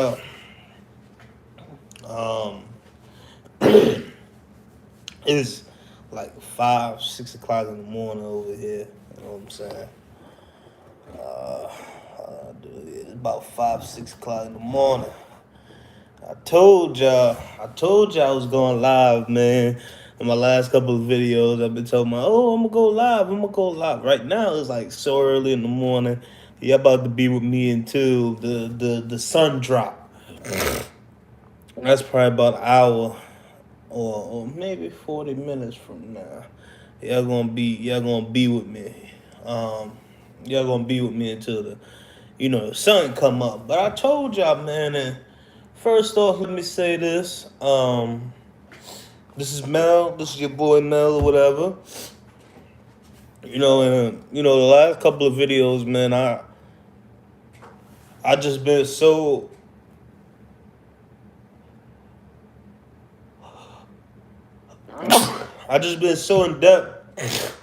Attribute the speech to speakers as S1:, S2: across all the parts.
S1: Um, it's like 5, 6 o'clock in the morning over here. You know what I'm saying? It's about 5, 6 o'clock in the morning. I told y'all I was going live, man. In my last couple of videos, I've been telling I'm gonna go live. I'm gonna go live. Right now, it's like so early in the morning. Y'all about to be with me until the sun drop. That's probably about an hour or maybe 40 minutes from now. Y'all gonna be with me. Um, y'all gonna be with me until the sun come up. But I told y'all, man. And first off, let me say this. This is Mel. This is your boy Mel or whatever. The last couple of videos, man. I just been so I just been so in depth.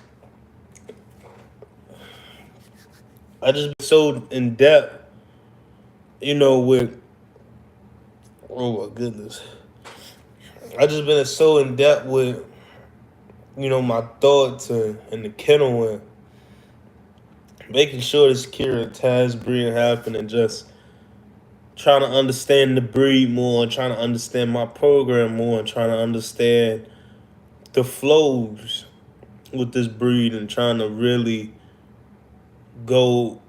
S1: I just been so in depth. With oh my goodness. I just been so in depth with my thoughts and the kennel and making sure this Kira Taz breed happened and just trying to understand the breed more and trying to understand my program more and trying to understand the flows with this breed and trying to really go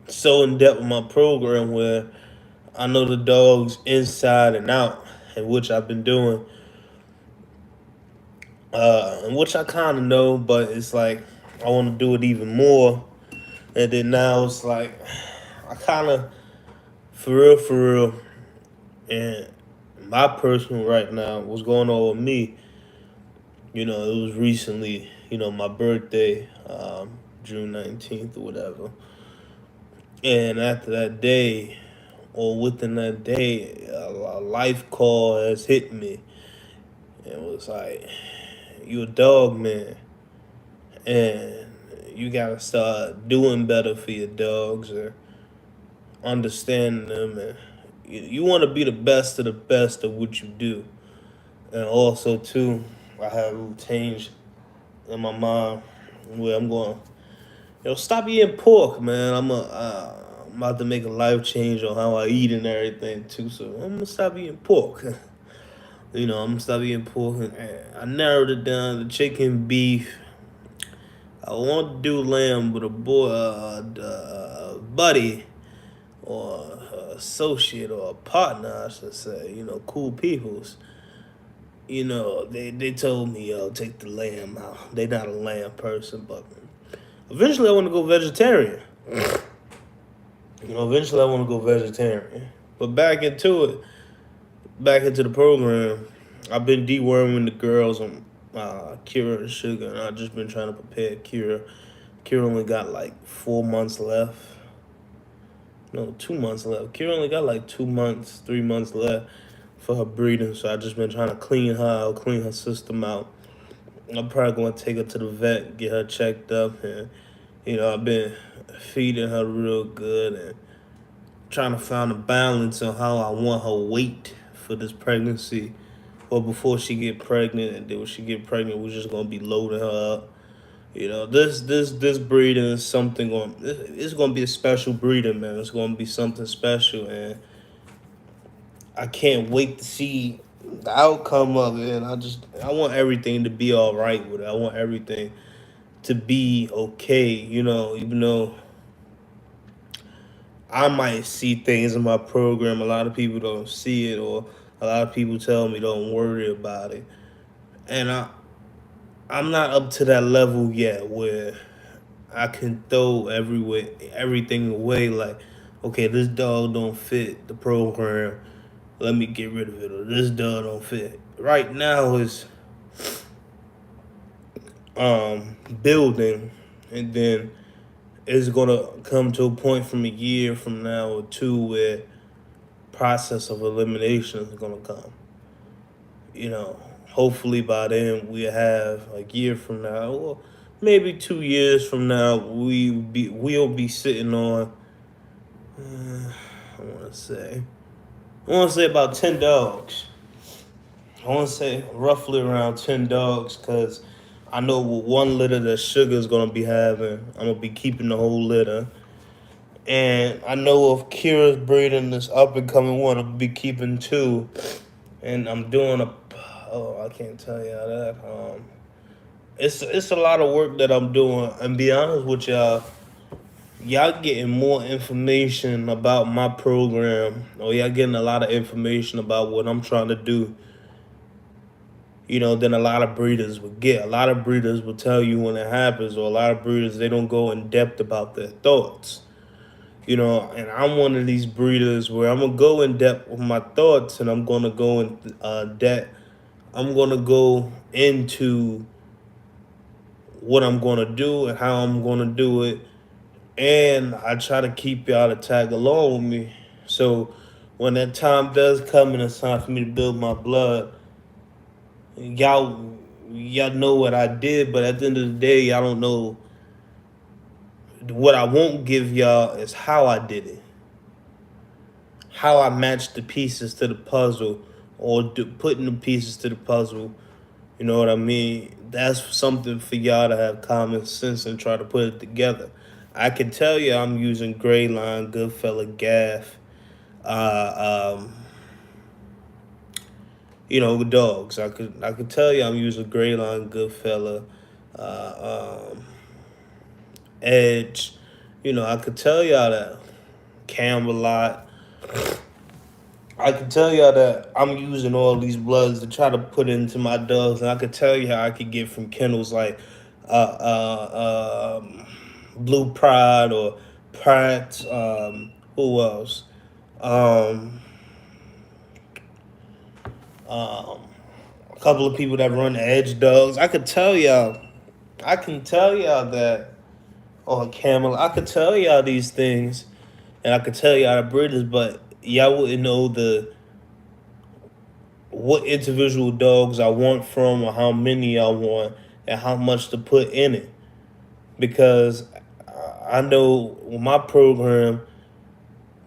S1: so in depth with my program where I know the dogs inside and out, and which I've been doing, and which I kind of know, but it's like I want to do it even more. And then now it's like I kind of, for real, and my personal right now, what's going on with me, it was recently, my birthday, June 19th or whatever. And after that day, or within that day, a life call has hit me. And it was like, you a dog, man. And you gotta start doing better for your dogs or understanding them. And you want to be the best of the best of what you do. And also, too, I have a change in my mind where I'm going, stop eating pork, man. I'm about to make a life change on how I eat and everything, too. So I'm going to stop eating pork. I'm going to stop eating pork. And I narrowed it down to chicken, beef. I want to do lamb, but a boy, buddy, or associate or a partner, I should say, cool peoples. They told me, take the lamb out. They not a lamb person, but eventually I want to go vegetarian. Eventually I want to go vegetarian. But back into the program, I've been deworming the girls on Kira and Sugar, and I've just been trying to prepare Kira. Kira only got like 4 months left. No, 2 months left. Kira only got like 2 months, 3 months left for her breeding, so I just been trying to clean her out, clean her system out. I'm probably gonna take her to the vet, get her checked up, and I've been feeding her real good and trying to find a balance on how I want her weight for this pregnancy, or before she get pregnant, and then when she get pregnant, we're just gonna be loading her up. This breeding is something it's gonna be a special breeding, man. It's gonna be something special, and I can't wait to see the outcome of it. And I want everything to be all right with it. I want everything to be okay. Even though I might see things in my program, a lot of people don't see it, or a lot of people tell me don't worry about it, and I'm not up to that level yet where I can throw everything away. Like, okay, this dog don't fit the program, let me get rid of it, or this dog don't fit. Right now is building, and then it's gonna come to a point from a year from now or two where process of elimination is gonna come. Hopefully by then we have a year from now, or maybe 2 years from now, we'll be sitting on I want to say about 10 dogs. I want to say roughly around 10 dogs because I know with one litter that Sugar's going to be having, I'm going to be keeping the whole litter. And I know of Kira's breeding this up and coming one, I'll be keeping two. And I'm doing I can't tell you that. It's a lot of work that I'm doing. And be honest with y'all getting more information about my program, or y'all getting a lot of information about what I'm trying to do, than a lot of breeders would get. A lot of breeders will tell you when it happens, or a lot of breeders, they don't go in depth about their thoughts. And I'm one of these breeders where I'm gonna go in depth with my thoughts, and I'm gonna go in depth. I'm gonna go into what I'm gonna do and how I'm gonna do it, and I try to keep y'all to tag along with me. So when that time does come and it's time for me to build my blood, y'all know what I did, but at the end of the day, y'all don't know. What I won't give y'all is how I did it, how I matched the pieces to the puzzle, or putting the pieces to the puzzle. You know what I mean? That's something for y'all to have common sense and try to put it together. I can tell you I'm using Gray Line, Goodfella, Gaff, uh, um, dogs. I could tell you I'm using Gray Line, Goodfella, Edge. I could tell y'all that Camelot. I can tell y'all that I'm using all these bloods to try to put into my dogs, and I could tell you how I could get from kennels like Blue Pride or Pratt. Who else? Um, um, a couple of people that run Edge dogs. I could tell y'all. I can tell y'all that. Or Camel. I could tell y'all these things, and I could tell y'all the breeders, but y'all wouldn't know what individual dogs I want from, or how many I want, and how much to put in it. Because I know my program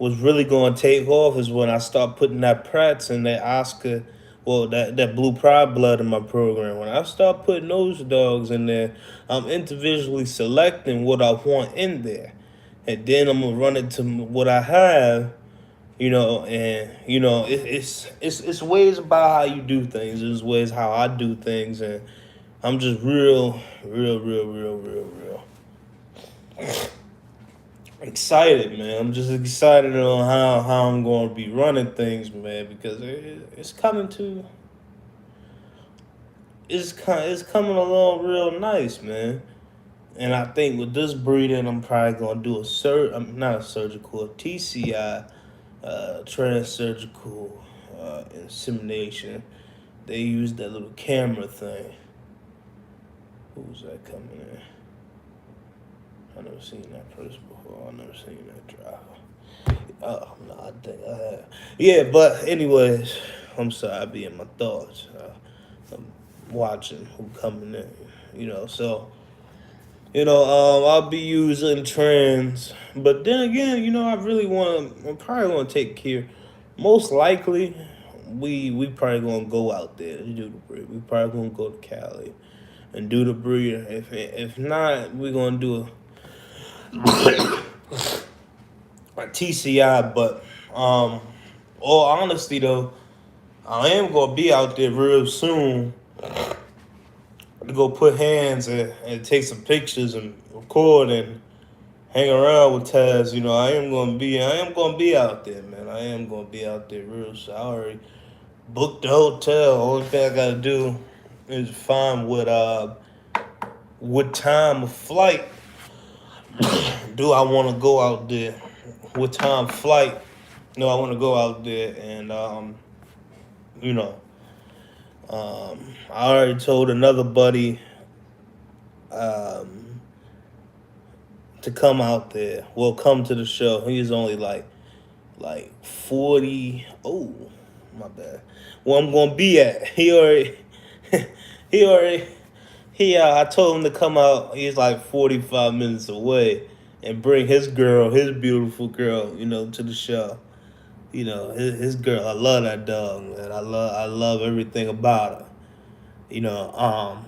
S1: was really going to take off is when I start putting that Pratt's and that Oscar, that Blue Pride blood in my program. When I start putting those dogs in there, I'm individually selecting what I want in there. And then I'm going to run it to what I have, and it's ways about how you do things. There's ways how I do things, and I'm just real excited, man. I'm just excited on how I'm going to be running things, man, because it's coming along real nice, man. And I think with this breeding, I'm probably gonna do not a surgical, a TCI, transsurgical insemination. They use that little camera thing. Who's that coming in? I never seen that person before. I never seen that driver. Oh no, I think I have. Yeah, but anyways, I'm sorry, I be in my thoughts. I'm watching who coming in. So. I'll be using trends, but then again, I'm probably want to take care. Most likely, we probably gonna go out there to do the breed. We probably gonna go to Cali and do the breeder. If not, we're gonna do a TCI. But all honesty though, I am gonna be out there real soon to go put hands and take some pictures and record and hang around with Taz. I am gonna be out there, man. I am gonna be out there real soon. I already booked the hotel. Only thing I gotta do is find what time of flight do I want to go out there. What time flight? No, I want to go out there and I already told another buddy to come out there. Well, come to the show. He's only like 40. Oh, my bad. Where I'm gonna be at. I told him to come out. He's like 45 minutes away and bring his beautiful girl, to the show. You know, his girl. I love that dog, man. I love everything about her. You know,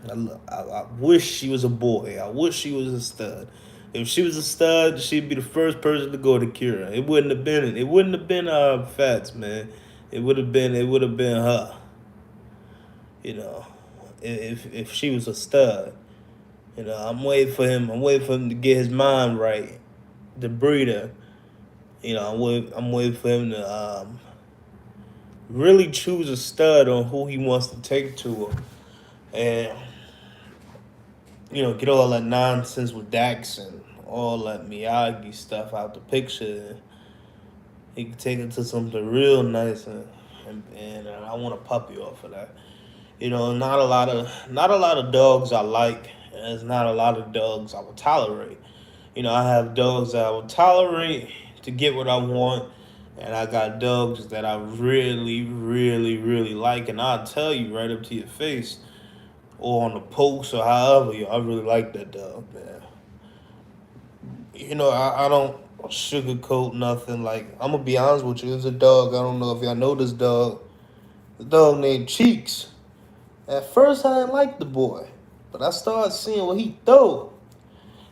S1: I wish she was a boy. I wish she was a stud. If she was a stud, she'd be the first person to go to Cura. It wouldn't have been. It wouldn't have been Fats, man. It would have been. It would have been her. You know, if she was a stud. You know, I'm waiting for him. I'm waiting for him to get his mind right. The breeder. You know, I'm waiting for him to really choose a stud on who he wants to take to her, and get all that nonsense with Dax and all that Miyagi stuff out the picture. He can take it to something real nice, and I want a puppy off of that. Not a lot of dogs I like. And there's not a lot of dogs I would tolerate. I have dogs that I would tolerate to get what I want, and I got dogs that I really, really, really like, and I'll tell you right up to your face, or on the post, or however, I really like that dog, man. I don't sugarcoat nothing. Like, I'm gonna be honest with you, it's a dog. I don't know if y'all know this dog. The dog named Cheeks. At first, I didn't like the boy, but I started seeing what he throw,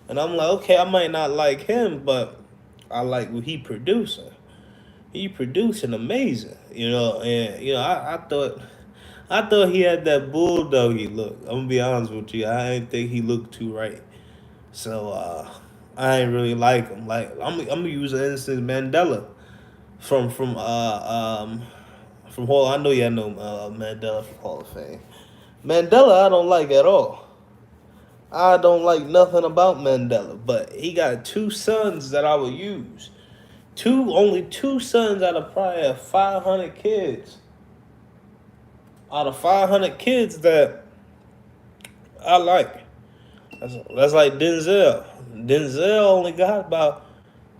S1: and I'm like, okay, I might not like him, but I like what he producing. He producing amazing, and I thought he had that bulldoggy look. I'm gonna be honest with you, I didn't think he looked too right. So I ain't really like him. Like I'm gonna use an instance Mandela from Hall. I know y'all know Mandela from Hall of Fame. Mandela I don't like at all. I don't like nothing about Mandela, but he got two sons that I would use. Only two sons out of probably 500 kids. Out of 500 kids that I like. That's like Denzel. Denzel only got about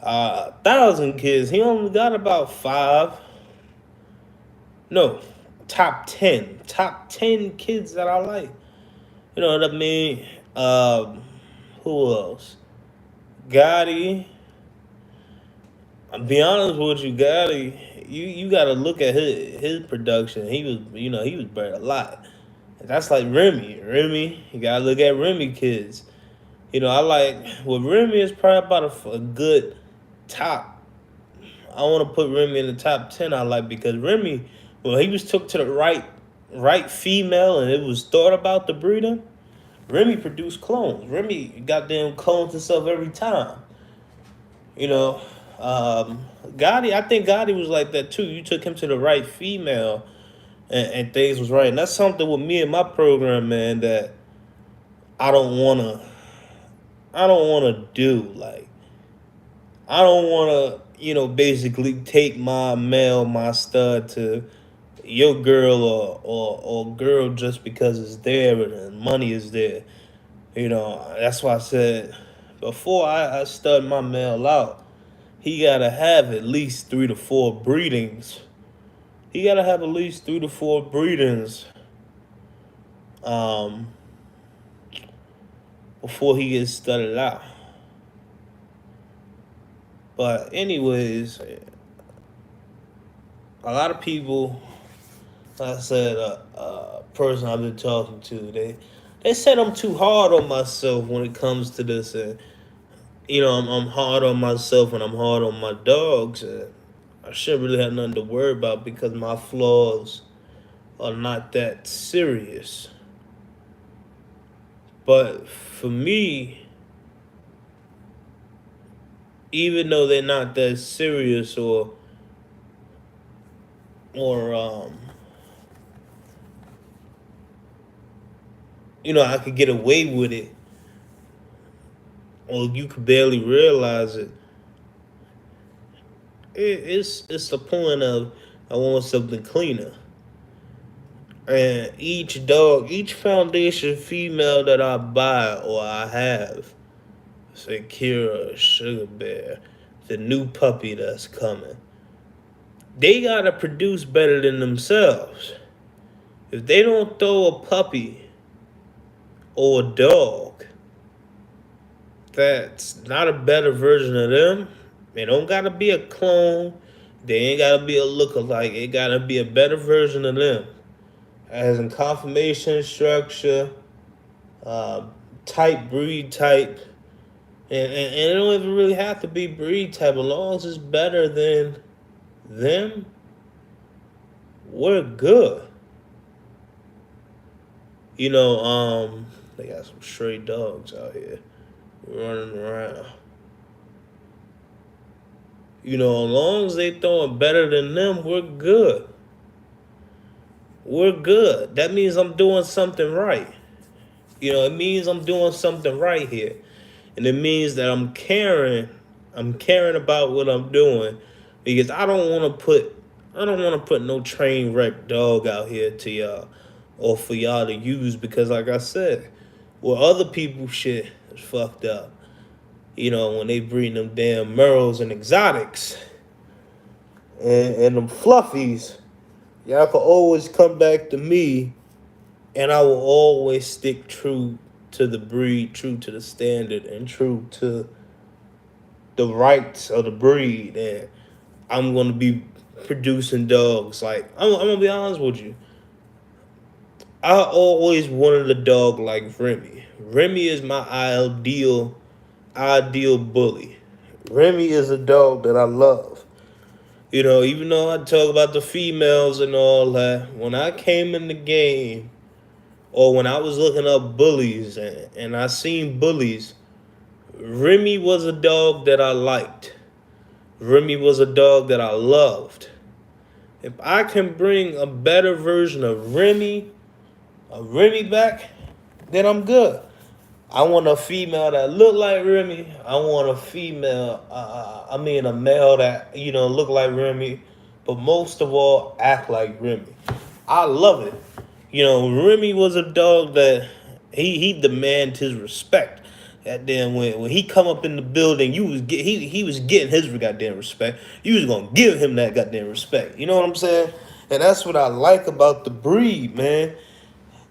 S1: 1,000 kids. He only got about five. No, top 10. Top 10 kids that I like. You know what I mean? Who else? Gotti. I'll be honest with you, Gotti. You got to look at his production. He was bred a lot. That's like Remy. You gotta look at Remy kids. I like Remy is probably about a good top. I want to put Remy in the top 10. I like because Remy, when he was took to the right female, and it was thought about the breeding, Remy produced clones. Remy goddamn clones himself every time. You know, Gotti. I think Gotti was like that too. You took him to the right female, and things was right. And that's something with me and my program, man, that I don't wanna I don't wanna do. Like, I don't wanna, basically take my stud to your girl or girl just because it's there and money is there. That's why I said before I stud my male out, he gotta have at least 3 to 4 breedings. He gotta have at least 3 to 4 breedings um, before he gets studded out. But anyways, a lot of people, like I said, a person I've been talking to, they said I'm too hard on myself when it comes to this, and I'm hard on myself and I'm hard on my dogs. And I shouldn't really have nothing to worry about because my flaws are not that serious. But for me, even though they're not that serious or I could get away with it, or you could barely realize it. It's the point of I want something cleaner. And each foundation female that I buy or I have, say Kira, Sugar Bear, the new puppy that's coming, they gotta produce better than themselves. If they don't throw a puppy or a dog that's not a better version of them, it don't gotta be a clone, They ain't gotta be a lookalike. It gotta be a better version of them, as in conformation, structure, uh, type, breed type, and it don't even really have to be breed type. As long as it's better than them, we're good. You know, they got some stray dogs out here running around. You know, as long as they throwing better than them, we're good. We're good. That means I'm doing something right. You know, it means I'm doing something right here. And it means that I'm caring about what I'm doing, because I don't want to put no train wreck dog out here to y'all, or for y'all to use, because like I said, well, other people shit is fucked up. You know, when they breed them damn Merles and exotics and them fluffies, y'all can always come back to me, and I will always stick true to the breed, true to the standard, and true to the rights of the breed. And I'm gonna be producing dogs. Like, I'm gonna be honest with you. I always wanted a dog like Remy. Remy is my ideal bully. Remy is a dog that I love. You know, even though I talk about the females and all that, when I came in the game, or when I was looking up bullies and I seen bullies, Remy was a dog that I liked. Remy was a dog that I loved. If I can bring a better version of Remy back, then I'm good. I want a female that look like Remy. I want a female, a male that, you know, look like Remy, but most of all, act like Remy. I love it. You know, Remy was a dog that he demand his respect. Goddamn, when he come up in the building, he was getting his goddamn respect. You was gonna give him that goddamn respect. You know what I'm saying? And that's what I like about the breed, man.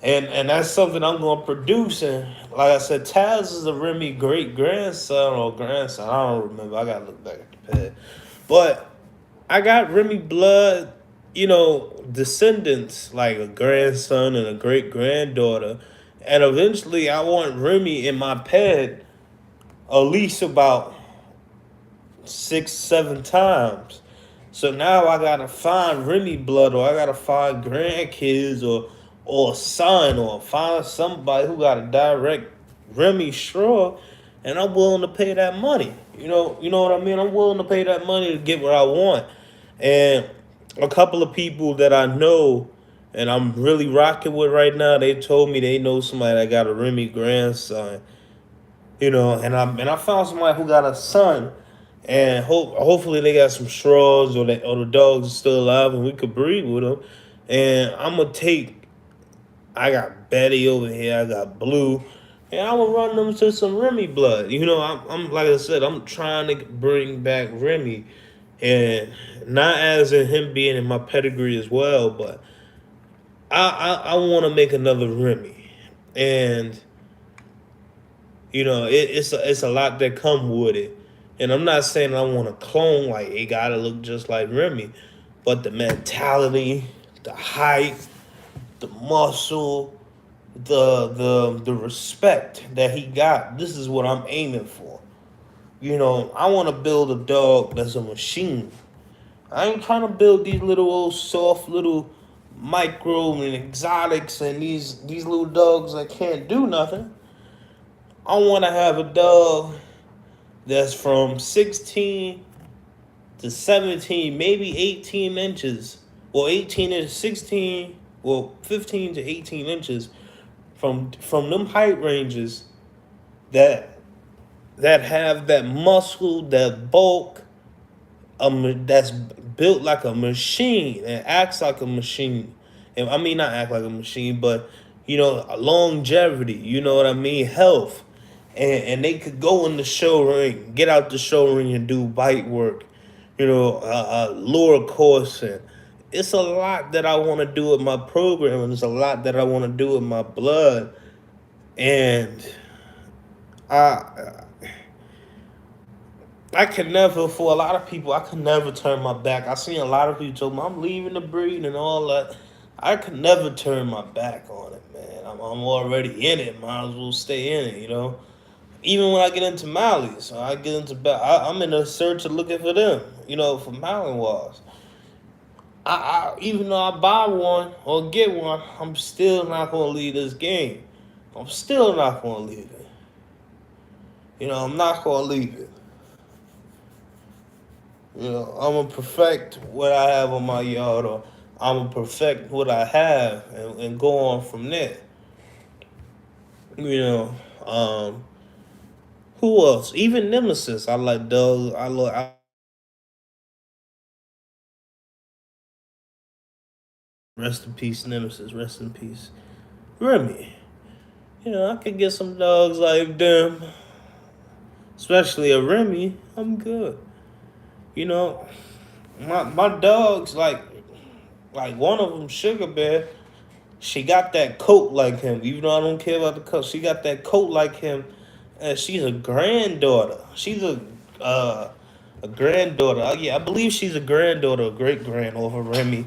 S1: And that's something I'm gonna produce. And like I said, Taz is a Remy great grandson or grandson. I don't remember. I gotta look back at the pad. But I got Remy blood, you know, descendants, like a grandson and a great granddaughter. And eventually I want Remy in my ped at least about 6, 7 times. So now I gotta find Remy blood, or I gotta find grandkids, or a son, or find somebody who got a direct Remy straw, and I'm willing to pay that money. You know what I mean? I'm willing to pay that money to get what I want. And a couple of people that I know and I'm really rocking with right now, they told me they know somebody that got a Remy grandson. You know, and I found somebody who got a son, and hopefully they got some straws, or the dogs are still alive and we could breed with them. And I'm gonna take. I got Betty over here. I got Blue, and I'm gonna run them to some Remy blood. You know, I'm like I said, I'm trying to bring back Remy, and not as in him being in my pedigree as well, but I want to make another Remy, and you know, it's a lot that come with it. And I'm not saying I want to clone, like it gotta look just like Remy, but the mentality, the height, the muscle, the respect that he got. This is what I'm aiming for. You know, I want to build a dog that's a machine. I ain't trying to build these little old soft little micro and exotics and these little dogs that can't do nothing. I want to have a dog that's from 16 to 17, maybe 18 inches. Well, 18 to 16, well, 15 to 18 inches from them height ranges that have that muscle, that bulk, that's built like a machine and acts like a machine. And I mean, not act like a machine, but, you know, longevity, you know what I mean? Health. And they could go in the show ring, get out the show ring and do bite work, you know, lure course. And it's a lot that I want to do with my program, and there's a lot that I want to do with my blood. And I I could never, for a lot of people, I could never turn my back. I seen a lot of people tell me I'm leaving the breed and all that. I could never turn my back on it, man. I'm already in it. Might as well stay in it, you know. Even when I get into Mallees, I get into I'm in a search of looking for them, you know, for Malinois. Even though I buy one or get one, I'm still not gonna leave this game. I'm still not gonna leave it. You know, I'm not gonna leave it. You know, I'm gonna perfect what I have on my yard, or I'm gonna perfect what I have, and go on from there. You know, who else? Even Nemesis, I like Doug. Rest in peace, Nemesis. Rest in peace, Remy. You know, I could get some dogs like them, especially a Remy. I'm good. You know, my dogs like one of them, Sugar Bear. She got that coat like him. Even though I don't care about the coat, she got that coat like him, and she's a granddaughter. She's a granddaughter. Yeah, I believe she's a granddaughter, a great grand over Remy.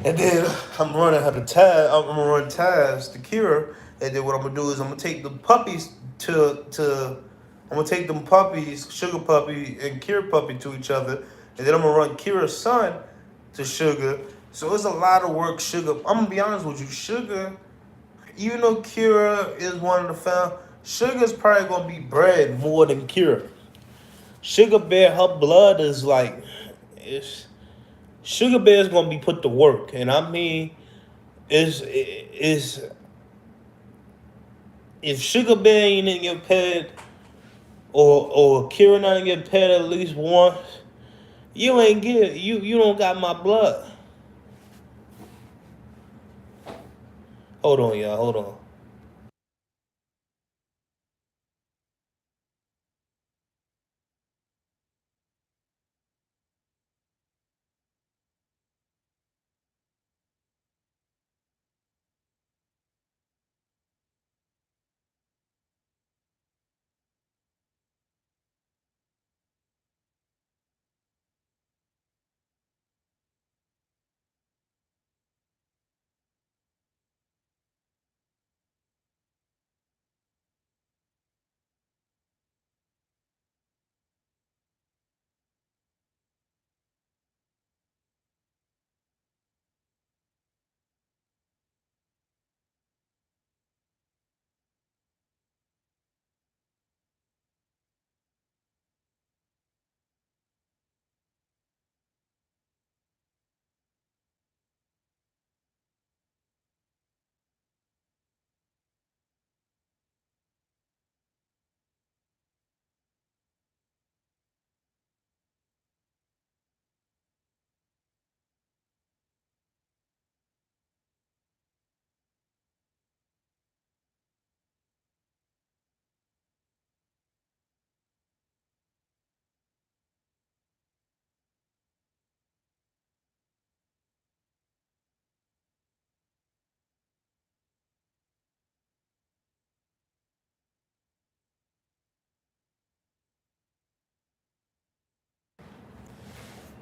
S1: And then I'm running her to Taz. I'm gonna run Taz to Kira, and then what I'm gonna do is I'm gonna take the puppies to I'm gonna take them puppies, Sugar Puppy and Kira Puppy, to each other, and then I'm gonna run Kira's son to Sugar. So it's a lot of work, Sugar. I'm gonna be honest with you, Sugar. Even though Kira is one of the found, Sugar's probably gonna be bred more than Kira. Sugar Bear, her blood is like, it's Sugar Bear's gonna be put to work, and I mean, is if Sugar Bear ain't in your pet, or Kira not in your pet at least once, you don't got my blood. Hold on, y'all. Hold on.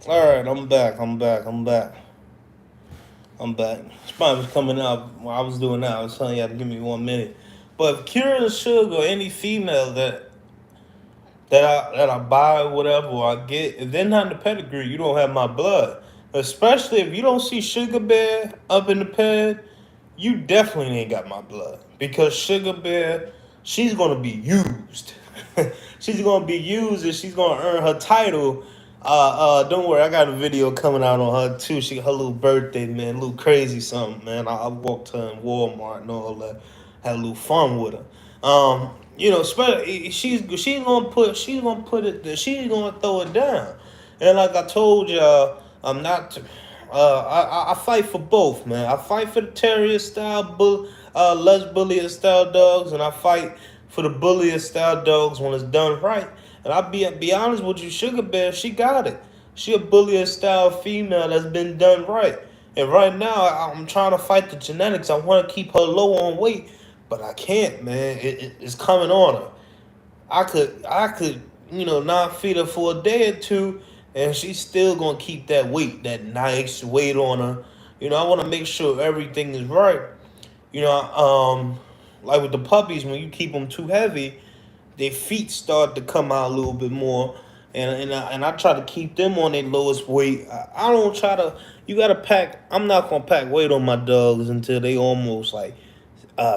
S1: All right, I'm back. I'm back. Spine was coming up while I was doing that. I was telling you to give me 1 minute. But if Kira and Sugar or any female that I buy, whatever, or I get, if they're not in the pedigree, you don't have my blood. Especially if you don't see Sugar Bear up in the ped, you definitely ain't got my blood. Because Sugar Bear, she's gonna be used. She's gonna be used, and she's gonna earn her title. Don't worry, I got a video coming out on her too. Her little birthday, man, a little crazy something, man. I walked her in Walmart and all that, had a little fun with her. You know, she's gonna put it, she's gonna throw it down. And like I told y'all, I'm not. I fight for both, man. I fight for the terrier style, less bullier style dogs, and I fight for the bullier style dogs when it's done right. And I'll be honest with you, Sugar Bear, she got it. She a bullier style female that's been done right. And right now, I'm trying to fight the genetics. I want to keep her low on weight, but I can't, man. It's coming on her. I could, not feed her for a day or two, and she's still gonna keep that weight, that nice weight on her. I want to make sure everything is right. You know, like with the puppies, when you keep them too heavy, their feet start to come out a little bit more, and I try to keep them on their lowest weight. I don't try to. You gotta pack. I'm not gonna pack weight on my dogs until they almost like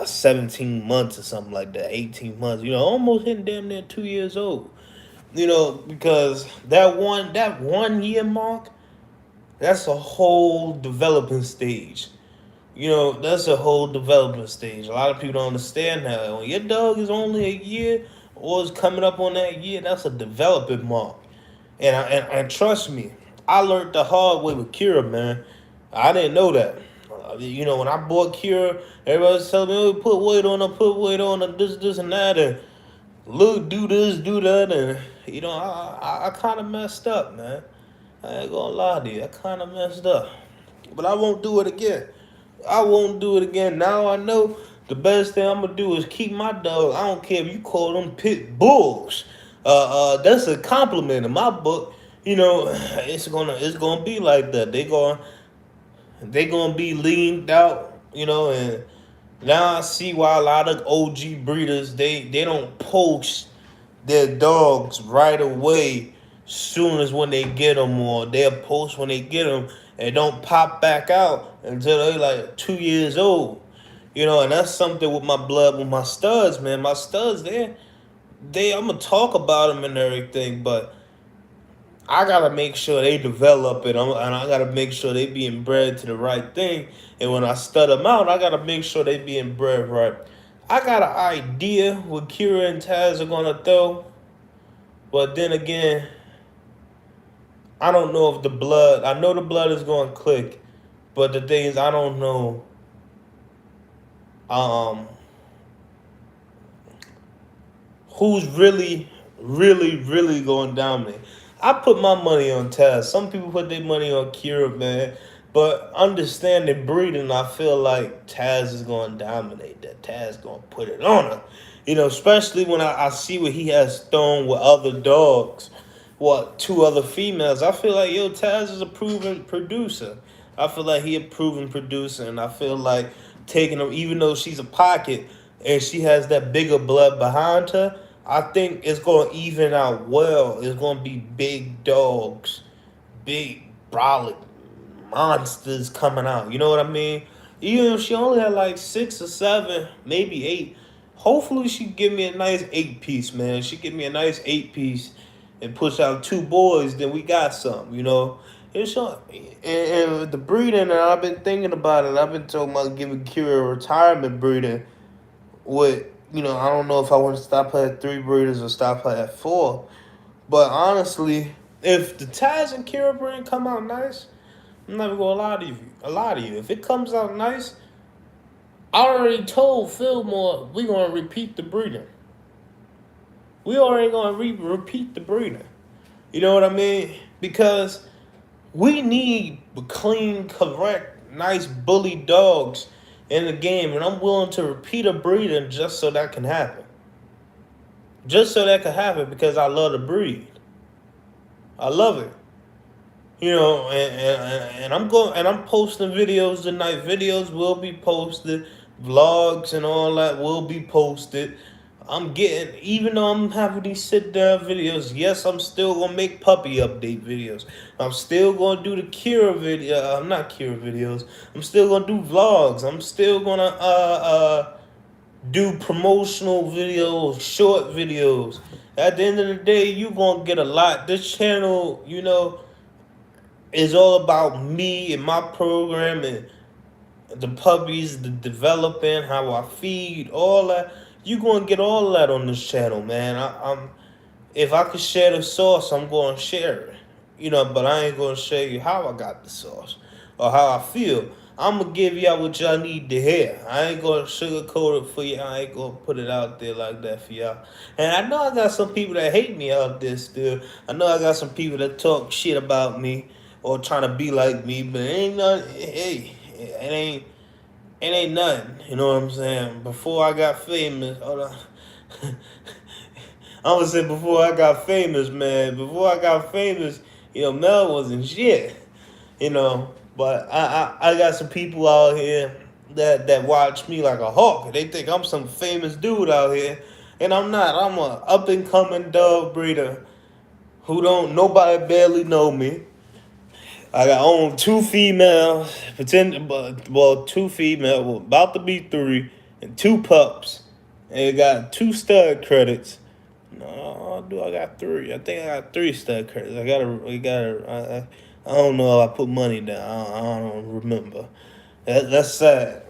S1: 17 months or something like that, 18 months. Almost hitting damn near 2 years old. Because that 1 year mark, that's a whole developing stage. That's a whole development stage. A lot of people don't understand that. When your dog is only a year or is coming up on that year, that's a development mark. And trust me, I learned the hard way with Kira, man. I didn't know that. When I bought Kira, everybody was telling me, oh, put weight on her, this, and that, and look, do this, do that, and I kind of messed up, man. I ain't gonna lie to you, I kind of messed up, but I won't do it again. I won't do it again. Now I know the best thing I'm gonna do is keep my dog. I don't care if you call them pit bulls. That's a compliment in my book. It's gonna be like that. They gonna be leaned out. And now I see why a lot of OG breeders they don't post their dogs right away soon as when they get them, or they'll post when they get them and don't pop back out until they like 2 years old. And that's something with my blood, with my studs, man. My studs, I'm gonna talk about them and everything, but I gotta make sure they develop it, and I gotta make sure they being bred to the right thing. And when I stud them out, I gotta make sure they being bred right. I got an idea what Kira and Taz are gonna throw, but then again, I don't know if the blood. I know the blood is going to click, but the thing is, I don't know. Who's really, really, really going to dominate? I put my money on Taz. Some people put their money on Kira, man. But understanding breeding, I feel like Taz is going to dominate that. Taz going to put it on her. Especially when I see what he has thrown with other dogs. Two other females. I feel like, Taz is a proven producer. I feel like he a proven producer. And I feel like taking him, even though she's a pocket and she has that bigger blood behind her, I think it's going to even out well. It's going to be big dogs, big brolic monsters coming out. You know what I mean? Even if she only had like 6 or 7, maybe 8, hopefully she give me a nice 8-piece, man. She give me a nice 8-piece and push out 2 boys, then we got something, And with the breeding, and I've been thinking about it. I've been talking about giving Kira a retirement breeding with, I don't know if I want to stop her at 3 breeders or stop her at 4. But honestly, if the Taz and Kira breeding come out nice, I'm not even gonna lie to you. If it comes out nice, I already told Fillmore we gonna repeat the breeding. We already gonna repeat the breeding. You know what I mean? Because we need clean, correct, nice bully dogs in the game, and I'm willing to repeat a breeding just so that can happen. Just so that can happen because I love the breed. I love it. And I'm posting videos tonight. Videos will be posted, vlogs and all that will be posted. Even though I'm having these sit down videos, yes, I'm still gonna make puppy update videos. I'm still gonna do the Kira video. Not Kira videos. I'm still gonna do vlogs. I'm still gonna do promotional videos, short videos. At the end of the day, you gonna get a lot. This channel, is all about me and my program and the puppies, the developing, how I feed, all that. You gonna get all that on this channel, man. If I could share the sauce, I'm gonna share it. But I ain't gonna show you how I got the sauce or how I feel. I'm gonna give y'all what y'all need to hear. I ain't gonna sugarcoat it for you. I ain't gonna put it out there like that for y'all. And I know I got some people that hate me out there still. I know I got some people that talk shit about me or trying to be like me, but it ain't nothing. Hey, it ain't nothing. You know what I'm saying? Before I got famous, hold on. I'm gonna say before I got famous, man. Before I got famous, Mel wasn't shit. But I got some people out here that watch me like a hawk. They think I'm some famous dude out here, and I'm not. I'm a up and coming dog breeder who don't nobody barely know me. I own two females, two female, well, about to be three, and two pups, and it got two stud credits. No, do I got three? I think I got three stud credits. I don't know if I put money down. I don't remember. That's sad.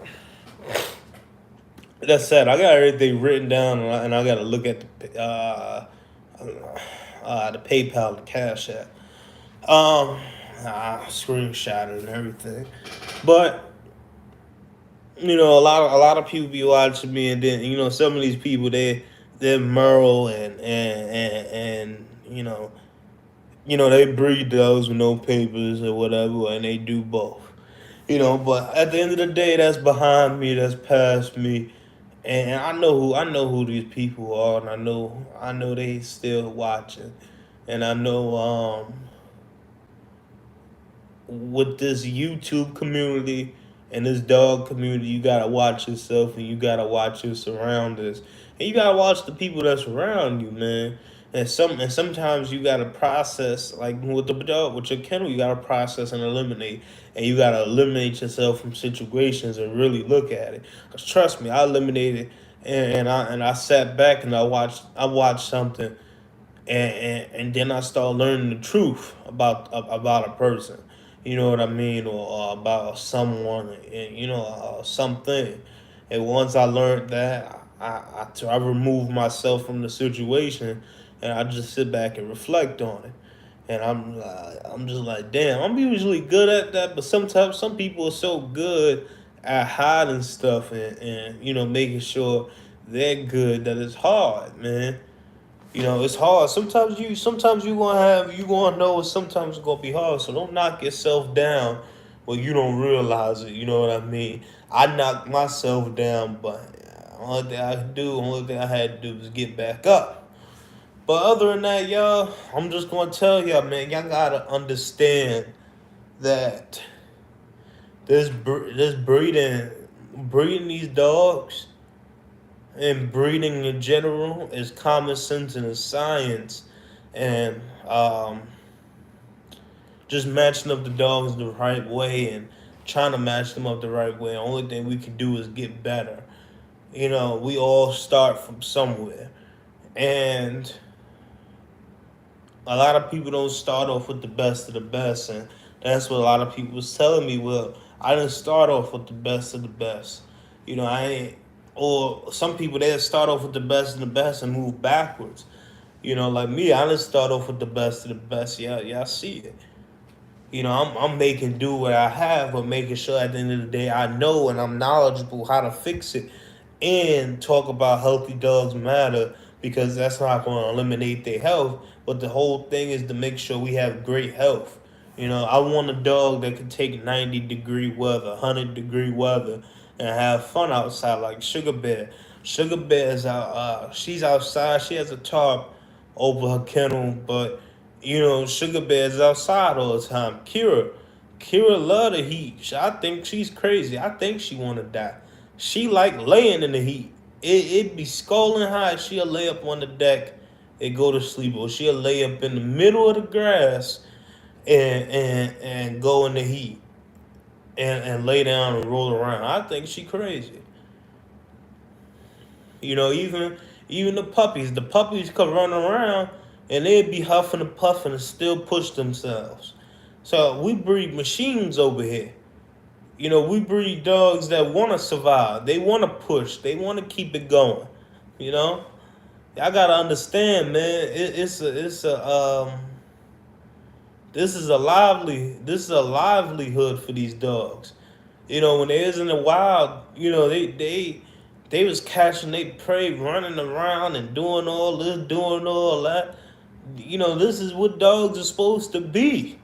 S1: That's sad. I got everything written down, and I got to look at the PayPal, the Cash App. Screenshot it and everything. But a lot of people be watching me, and then some of these people they're Merle and they breed dogs with no papers or whatever, and they do both. But at the end of the day, that's behind me, that's past me, and I know who these people are, and I know they still watching, and I know with this YouTube community and this dog community, you gotta watch yourself and you gotta watch your surroundings. And you gotta watch the people that's around you, man. And sometimes you gotta process, like with the dog, with your kennel, you gotta process and eliminate. And you gotta eliminate yourself from situations and really look at it. Cause trust me, I eliminated and I sat back and I watched something, and then I start learning the truth about a person. You know what I mean, or about someone, and something. And once I learned that, I remove myself from the situation, and I just sit back and reflect on it. And I'm just like, damn, I'm usually good at that, but sometimes some people are so good at hiding stuff and making sure they're good that it's hard, man. It's hard. Sometimes you gonna know, sometimes it's gonna be hard. So don't knock yourself down when you don't realize it. You know what I mean? I knocked myself down, but only thing I had to do was get back up. But other than that, y'all, I'm just gonna tell y'all, man, y'all gotta understand that this breeding these dogs and breeding in general is common sense and is science, and just matching up the dogs the right way and trying to match them up the right way. The only thing we can do is get better. We all start from somewhere, and a lot of people don't start off with the best of the best, and that's what a lot of people was telling me. Well, I didn't start off with the best of the best. I ain't. Or some people they start off with the best of the best and move backwards. Like me, I didn't start off with the best of the best. Yeah, I see it. I'm making do what I have, but making sure at the end of the day I know and I'm knowledgeable how to fix it and talk about healthy dogs matter, because that's not going to eliminate their health. But the whole thing is to make sure we have great health. I want a dog that can take 90-degree weather, 100-degree weather, and have fun outside like Sugar Bear. Sugar Bear is out. She's outside. She has a tarp over her kennel, but Sugar Bear is outside all the time. Kira love the heat. I think she's crazy. I think she want to die. She like laying in the heat. It be scalding hot. She'll lay up on the deck and go to sleep, or she'll lay up in the middle of the grass and go in the heat and lay down and roll around. I think she crazy. Even the puppies. The puppies could run around and they'd be huffing and puffing and still push themselves. So we breed machines over here. We breed dogs that want to survive. They want to push. They want to keep it going. You know, I gotta understand, man. This is a livelihood for these dogs. When they was in the wild, they was catching they prey, running around and doing all this, doing all that. This is what dogs are supposed to be.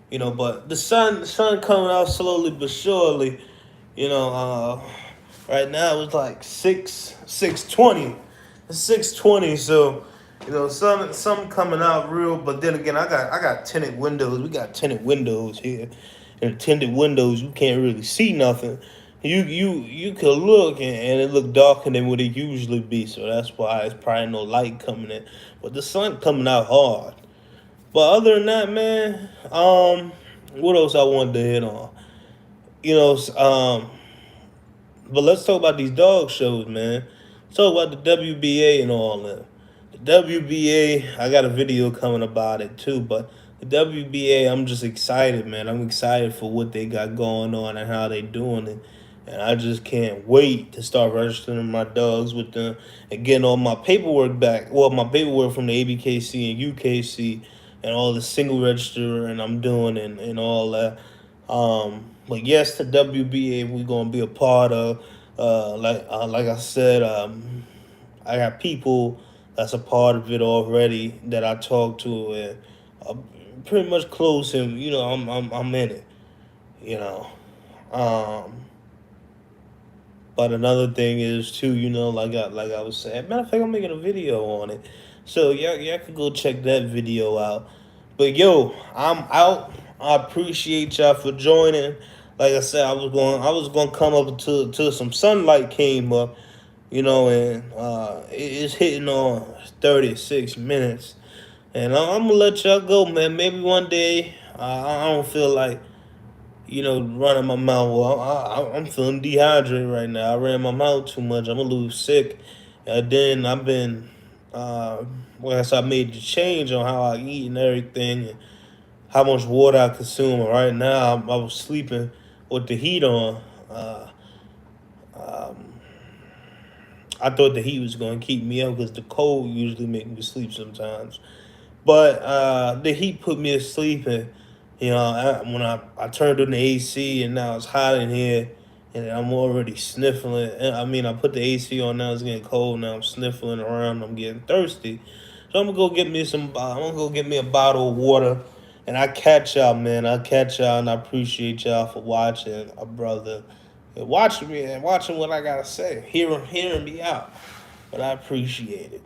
S1: But the sun coming out slowly but surely. You know, Right now it's like 620. It's 620. So, some coming out real. But then again, I got tinted windows. We got tinted windows here, and tinted windows you can't really see nothing. You could look and it look darker than what it usually be. So that's why it's probably no light coming in. But the sun coming out hard. But other than that, man, what else I wanted to hit on? You know, but let's talk about these dog shows, man. Let's talk about the WBA and all that. The WBA, I got a video coming about it too, but the WBA, I'm just excited, man. I'm excited for what they got going on and how they doing it. And I just can't wait to start registering my dogs with them and getting all my paperwork back. Well, my paperwork from the ABKC and UKC and all the single register and I'm doing and all that. But yes, the WBA we're gonna be a part of. Like I said, I got people that's a part of it already that I talked to and pretty much close and I'm in it. You know. Um, but another thing is too, like I was saying. Matter of fact, I'm making a video on it, so y'all can go check that video out. But yo, I'm out. I appreciate y'all for joining. Like I said, I was going to come up until some sunlight came up, and it's hitting on 36 minutes, and I'm gonna let y'all go, man. Maybe one day I don't feel like running my mouth. Well, I'm feeling dehydrated right now. I ran my mouth too much. I'm a little sick. And then I've been, well, I made the change on how I eat and everything, and how much water I consume. And right now, I was sleeping with the heat on. Um, I thought the heat was going to keep me up because the cold usually make me sleep sometimes. But the heat put me asleep, and when I turned on the AC, and now it's hot in here, and I'm already sniffling. I mean, I put the AC on now; it's getting cold. Now I'm sniffling around. I'm getting thirsty, so I'm gonna go get me some. I'm gonna go get me a bottle of water, and I catch y'all, man. I catch y'all, and I appreciate y'all for watching, brother, and watching me and watching what I gotta say, hearing me out. But I appreciate it.